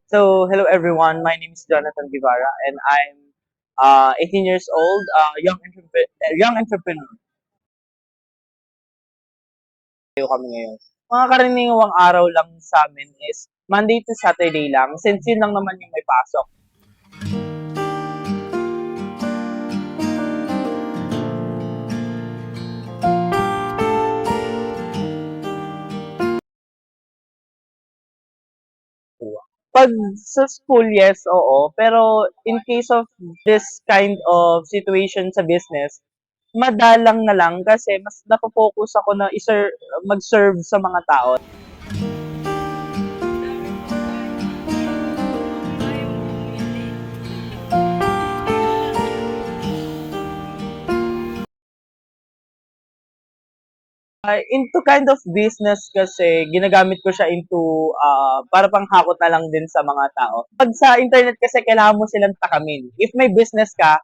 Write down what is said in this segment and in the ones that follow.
So, hello everyone. My name is Jonathan Guevara, and I'm 18 years old, young entrepreneur. Tayo kami ngayon. Mga karaniwang araw lang sa amin is Monday to Saturday lang, since yun lang naman yung may pasok. Pag sa school, yes, oo. Pero in case of this kind of situation sa business, madalang na lang kasi mas nakafocus ako na mag-serve sa mga tao. Into kind of business kasi ginagamit ko siya into para pang hakot na lang din sa mga tao. Pag sa internet kasi kailangan mo silang takamin. If may business ka,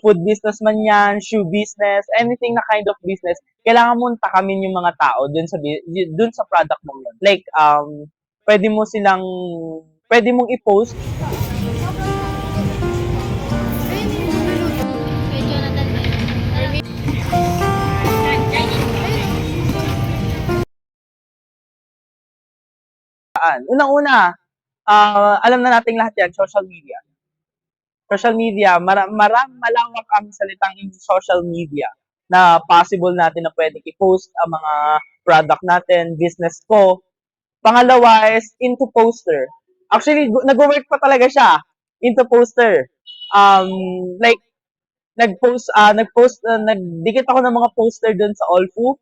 food business man yan, shoe business, anything na kind of business, kailangan mo takamin yung mga tao dun sa product mo yun. Like pwede mo silang pwede mong i-post unang-una, alam na nating lahat yan, social media. Social media, malawak ang salitang social media na possible natin na pwede i-post ang mga product natin, business ko. Pangalawa is into poster. Actually, nag-work pa talaga siya into poster. Like, nagdikit ako ng mga poster dun sa Allfu.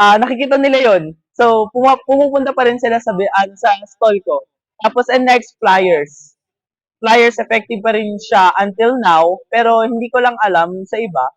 Nakikita nila yon. So, pumupunta pa rin sila sa stall ko. Tapos, and next, flyers. Flyers, effective pa rin siya until now, pero hindi ko lang alam sa iba.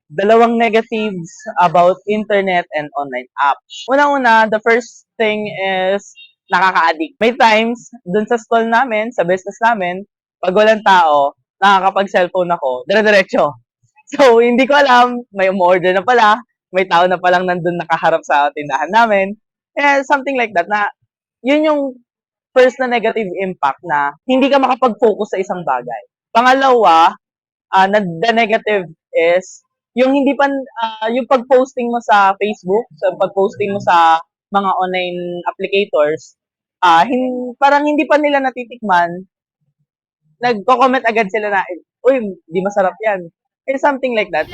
Dalawang negatives about internet and online apps. Una-una, the first thing is nakaka-addict. May times, dun sa stall namin, sa business namin, pag walang tao, nakakapag-cellphone ako, dire-diretso. So, hindi ko alam, may umorder na pala, may tao na palang nandun nakaharap sa tindahan namin. Something like that, na yun yung first na negative impact na hindi ka makapag-focus sa isang bagay. Pangalawa, the negative is yung hindi pa yung pag-posting mo sa Facebook, sa pag-posting mo sa mga online applicators, parang hindi pa nila natitikman, nagko-comment agad sila na, uy, di masarap yan. Something like that.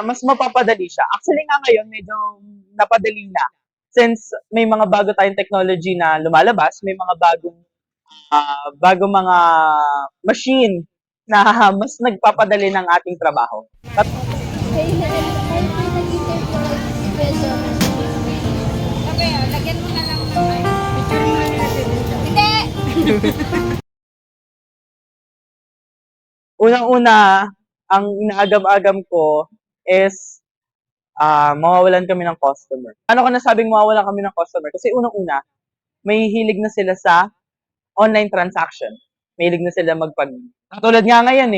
Mas mapapadali siya. Actually nga ngayon, medyo napadali na. Since may mga bago tayong technology na lumalabas, may mga bagong mga machine na mas nagpapadali ng ating trabaho. Lagyan mo na lang ng picture mo na natin. Hindi! Unang-una, ang inaagam-agam ko is mawawalan kami ng customer. Ano ko nasabing mawawalan kami ng customer? Kasi unang-una, may hilig na sila sa online transaction. May hilig na sila katulad nga ngayon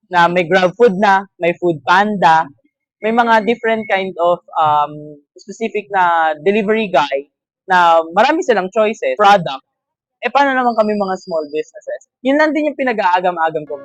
na may GrabFood na, may Food Panda, may mga different kind of specific na delivery guy na marami silang choices, product. Paano naman kami mga small businesses? Yun lang din yung pinag-aagam-agam ko.